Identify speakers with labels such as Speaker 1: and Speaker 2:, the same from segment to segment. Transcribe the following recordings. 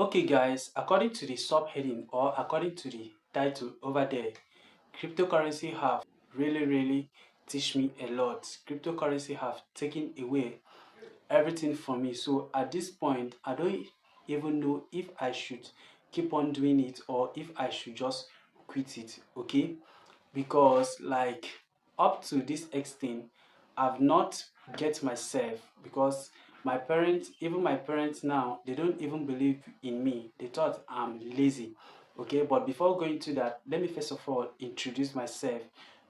Speaker 1: Okay guys, according to the subheading or according to the title over there, cryptocurrency have really teach me a lot. Cryptocurrency have taken away everything from me. So at this point, I don't even know if I should keep on doing it or if I should just quit it, okay? Because like up to this extent, I've not get myself because even my parents now, they don't even believe in me. They thought I'm lazy, okay? But before going to that, let me first of all introduce myself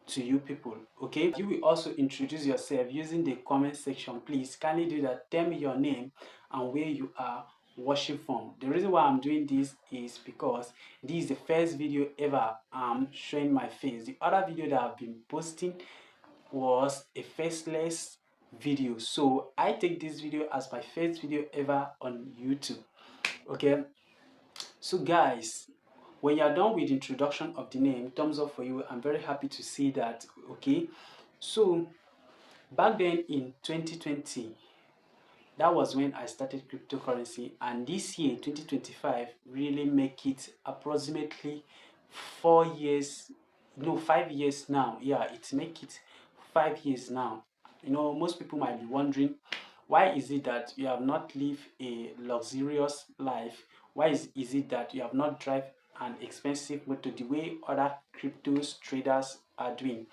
Speaker 1: to you people, okay? You will also introduce yourself using the comment section. Please kindly do that. Tell me your name and where you are watching from. The reason why I'm doing this is because this is the first video ever I'm showing my face. The other video that I've been posting was a faceless video, so I take this video as my first video ever on YouTube, okay? So guys, when you're done with the introduction of the name, thumbs up for you. I'm very happy to see that, okay? So back then in 2020, that was when I started cryptocurrency, and this year 2025 really make it approximately 4 years, no, 5 years now. Yeah, it make it 5 years now. Most people might be wondering, why is it that you have not lived a luxurious life? Why is it that you have not drive an expensive motor the way other cryptos traders are doing?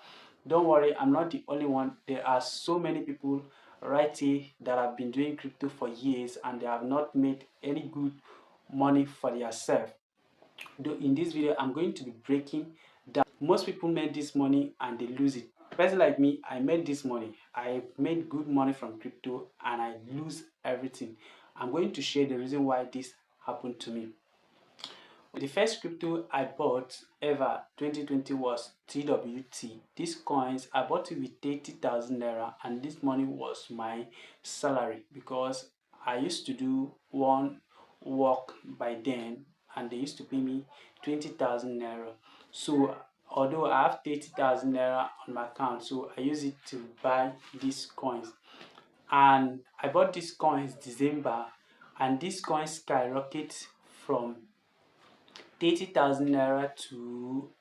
Speaker 1: Don't worry, I'm not the only one. There are so many people right here that have been doing crypto for years and they have not made any good money for themselves. Though in this video, I'm going to be breaking down. Most people made this money and they lose it. Person like me, I made this money. I made good money from crypto and I lose everything. I'm going to share the reason why this happened to me. The first crypto I bought ever 2020 was TWT. These coins I bought it with 30,000 naira, and this money was my salary because I used to do one work by then and they used to pay me 20,000 naira. So although I have 30,000 naira on my account, so I use it to buy these coins. And I bought these coins December, and these coins skyrocket from 30,000 naira to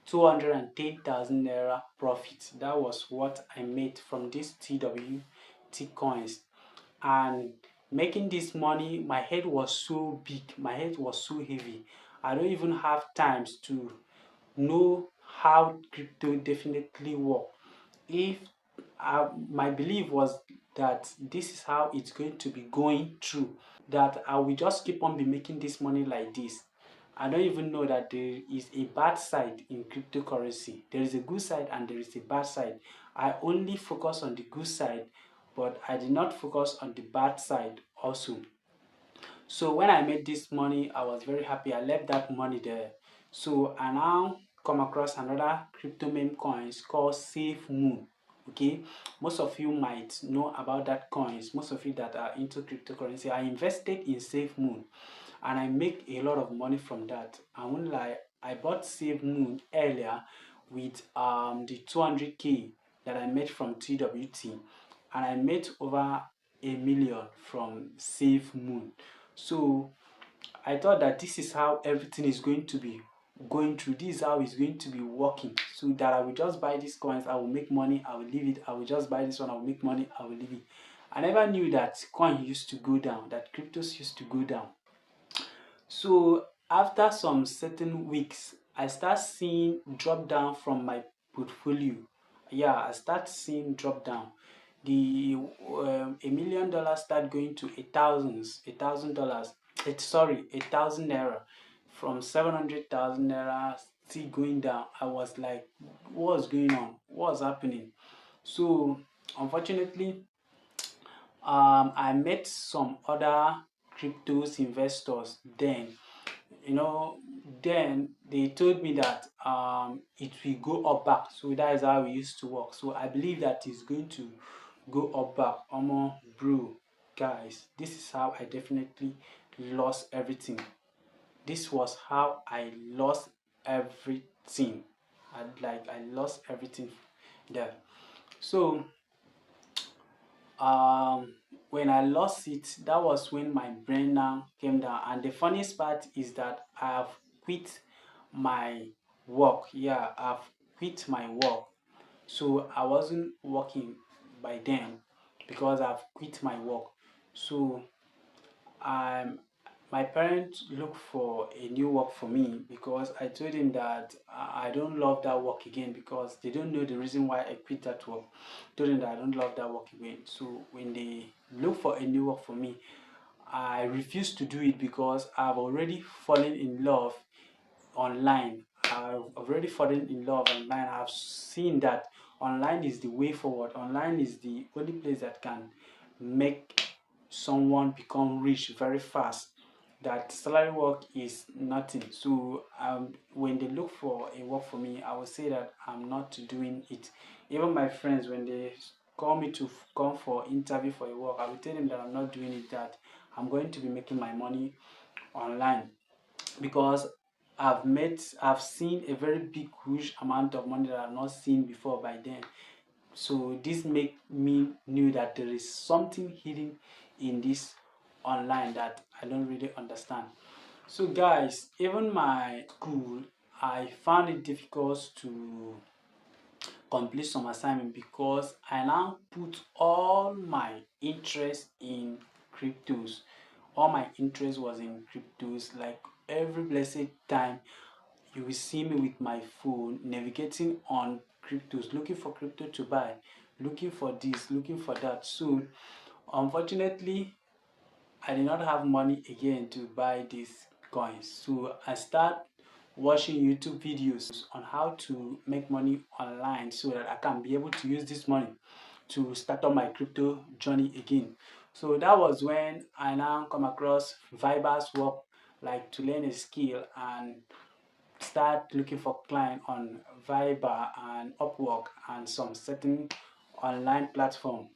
Speaker 1: 210,000 naira profit. That was what I made from these TWT coins. And making this money, my head was so big, my head was so heavy. I don't even have times to know how crypto definitely work. If My belief was that this is how it's going to be going through, that I will just keep on be making this money like this. I don't even know that there is a bad side in cryptocurrency. There is a good side and there is a bad side. I only focus on the good side, but I did not focus on the bad side also. So when I made this money, I was very happy. I left that money there. So I now come across another crypto meme coins called Safe Moon. Okay, most of you might know about that coins. Most of you that are into cryptocurrency, I invested in Safe Moon and I make a lot of money from that. I won't lie, I bought Safe Moon earlier with the 200k that I made from TWT, and I made over a million from Safe Moon. So I thought that this is how everything is going to be going through. This is how it's going to be working. So that I will just buy these coins, I will make money, I will leave it. I will just buy this one, I will make money, I will leave it. I never knew that coin used to go down, that cryptos used to go down. So after some certain weeks, I start seeing drop down from my portfolio. Yeah, I start seeing drop down. The $1 million start going to $1,000. Sorry, 1,000 naira, from 700,000 naira still going down. I was like, what's going on? What's happening? So unfortunately, I met some other cryptos investors then. you know then they told me that it will go up back. So that is how we used to work. So I believe that it's going to go up back. Bro, guys, this is how I definitely lost everything. This was how I lost everything. I lost everything there. So when I lost it, that was when my brain now came down. And the funniest part is that I have quit my work. Yeah, I've quit my work. So I wasn't working by then because I've quit my work. So um, my parents look for a new work for me because I told them that I don't love that work again because they don't know the reason why I quit that work. Told them that I don't love that work again. So when they look for a new work for me, I refuse to do it because I've already fallen in love online. I've already fallen in love online. I've seen that online is the way forward. Online is the only place that can make someone become rich very fast. That salary work is nothing. So when they look for a work for me, I will say that I'm not doing it. Even my friends, when they call me to come for interview for a work, I will tell them that I'm not doing it, that I'm going to be making my money online because I've seen a very big huge amount of money that I've not seen before by then. So this make me knew that there is something hidden in this online that I don't really understand. So guys, even my school, I found it difficult to complete some assignment because I now put all my interest in cryptos. All my interest was in cryptos. Like every blessed time you will see me with my phone navigating on cryptos, looking for crypto to buy, looking for this, looking for that. So unfortunately, I did not have money again to buy these coins. So I start watching YouTube videos on how to make money online so that I can be able to use this money to start on my crypto journey again. So that was when I now come across Viber's work, like to learn a skill and start looking for client on Viber and Upwork and some certain online platform.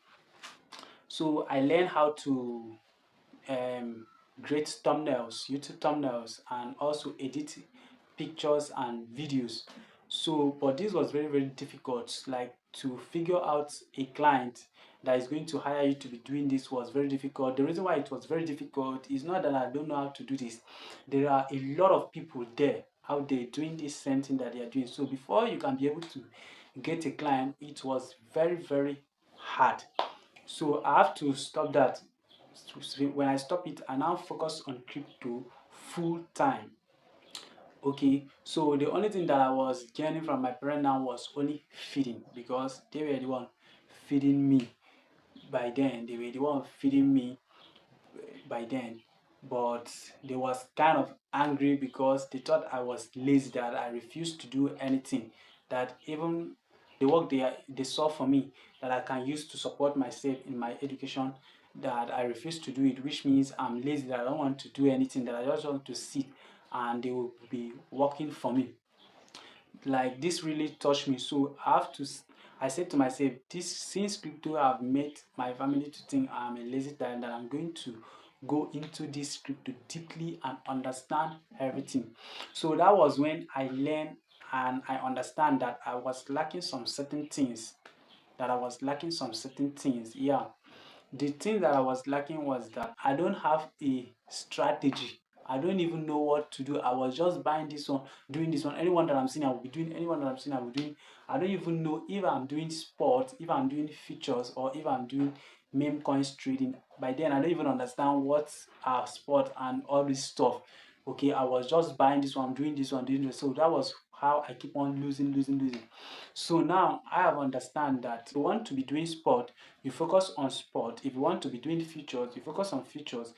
Speaker 1: So I learned how to um, create thumbnails, YouTube thumbnails, and also edit pictures and videos. So, but this was very, very difficult. Like to figure out a client that is going to hire you to be doing this was very difficult. The reason why it was very difficult is not that I don't know how to do this. There are a lot of people there out there doing this same thing that they are doing. So before you can be able to get a client, it was very, very hard. So I have to stop that. So when I stop it, I now focus on crypto full time. Okay, so the only thing that I was getting from my parents now was only feeding because they were the one feeding me by then. They were the one feeding me by then, but they was kind of angry because they thought I was lazy, that I refused to do anything, that even the work they saw for me that I can use to support myself in my education, that I refuse to do it, which means I'm lazy, that I don't want to do anything, that I just want to sit and they will be working for me. Like this really touched me, so I said to myself, this since crypto have made my family to think I'm a lazy time, that I'm going to go into this crypto deeply and understand everything. So that was when I learned and I understand that I was lacking some certain things, yeah. The thing that I was lacking was that I don't have a strategy. I don't even know what to do. I was just buying this one, doing this one. Anyone that I'm seeing, I will be doing. Anyone that I'm seeing, I will be doing. I don't even know if I'm doing sport, if I'm doing features, or if I'm doing meme coins trading. By then, I don't even understand what are sport and all this stuff. Okay, I was just buying this one, doing this one, doing this. So that was how I keep on losing, losing, losing. So now I have understand that if you want to be doing sport, you focus on sport. If you want to be doing futures, you focus on futures.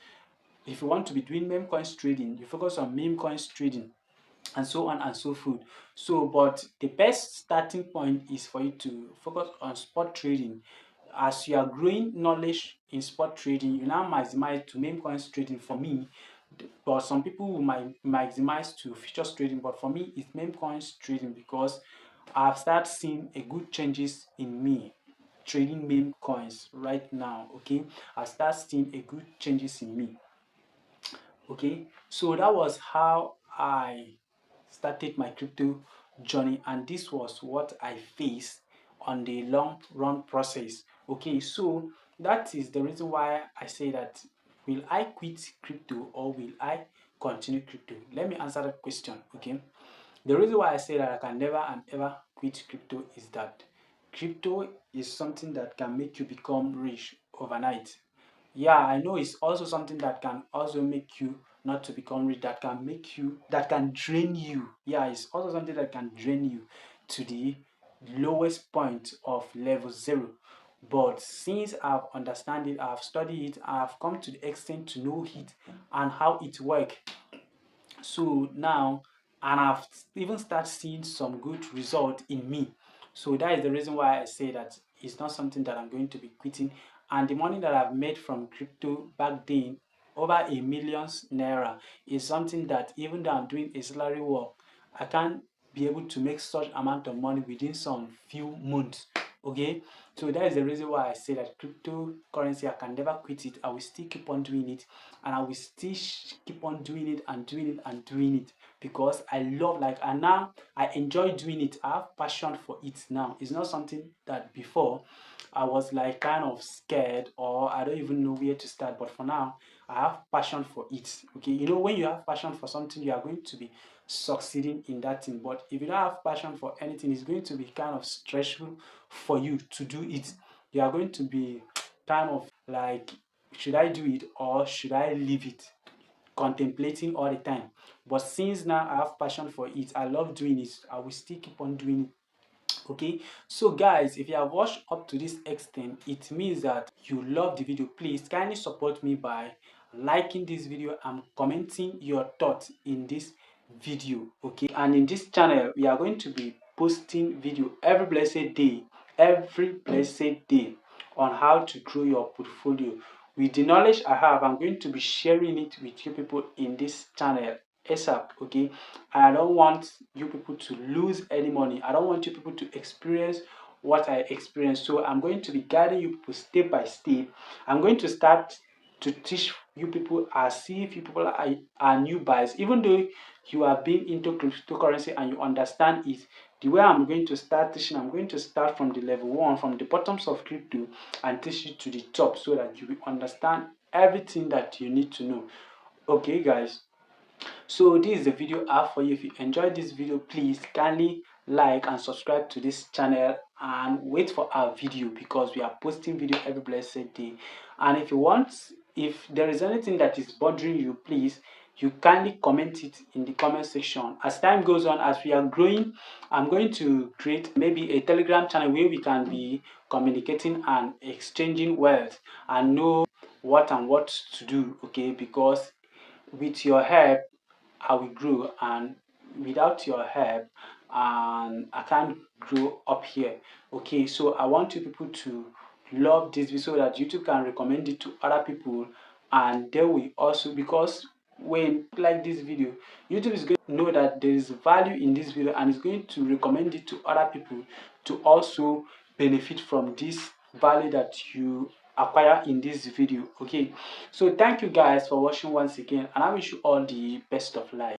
Speaker 1: If you want to be doing meme coins trading, you focus on meme coins trading, and so on and so forth. So, but the best starting point is for you to focus on spot trading. As you are growing knowledge in spot trading, you now maximize to meme coins trading. For me, but some people will maximize to futures trading, but for me it's meme coins trading because I've started seeing a good changes in me trading meme coins right now. Okay, I start seeing a good changes in me. Okay, so that was how I started my crypto journey, and this was what I faced on the long run process. Okay, so that is the reason why I say that, will I quit crypto or will I continue crypto? Let me answer that question, okay? The reason why I say that I can never and ever quit crypto is that crypto is something that can make you become rich overnight. Yeah, I know it's also something that can also make you not to become rich, that can make you, that can drain you. Yeah, it's also something that can drain you to the lowest point of level zero. But since I've understand it, I've studied it, I've come to the extent to know it and how it works. So now, and I've even started seeing some good result in me. So that is the reason why I say that it's not something that I'm going to be quitting. And the money that I've made from crypto back then, over ₦1 million, is something that even though I'm doing a salary work, I can't be able to make such amount of money within some few months. Okay, so that is the reason why I say that cryptocurrency, I can never quit it. I will still keep on doing it, and I will still keep on doing it and doing it and doing it, because I love, like, and now I enjoy doing it. I have passion for it now. It's not something that before I was like kind of scared, or I don't even know where to start. But for now, I have passion for it. Okay, you know, when you have passion for something, you are going to be succeeding in that thing. But if you don't have passion for anything, it's going to be kind of stressful for you to do it. You are going to be kind of like, should I do it or should I leave it? Contemplating all the time. But since now I have passion for it, I love doing it, I will still keep on doing it. Okay, so guys, if you have watched up to this extent, it means that you love the video. Please kindly support me by liking this video and commenting your thoughts in this video. Okay, and in this channel we are going to be posting video every blessed day on how to grow your portfolio. With the knowledge I have, I'm going to be sharing it with you people in this channel ASAP. Okay, I don't want you people to lose any money. I don't want you people to experience what I experienced. So I'm going to be guiding you people step by step. I'm going to start to teach you people as if you people are new buyers. Even though you have been into cryptocurrency and you understand it, the way I'm going to start teaching, I'm going to start from the level one, from the bottoms of crypto, and teach you to the top, so that you will understand everything that you need to know. Okay, guys. So this is the video I have for you. If you enjoyed this video, please kindly like and subscribe to this channel and wait for our video, because we are posting video every blessed day. And if you want, if there is anything that is bothering you, please, you kindly comment it in the comment section. As time goes on, as we are growing, I'm going to create maybe a Telegram channel where we can be communicating and exchanging wealth and know what and what to do. Okay, because with your help I will grow, and without your help, and I can't grow up here. Okay, so I want you people to love this video so that YouTube can recommend it to other people, and they will also, because when you like this video, YouTube is going to know that there is value in this video and is going to recommend it to other people to also benefit from this value that you acquire in this video. Okay, so thank you guys for watching once again, and I wish you all the best of life.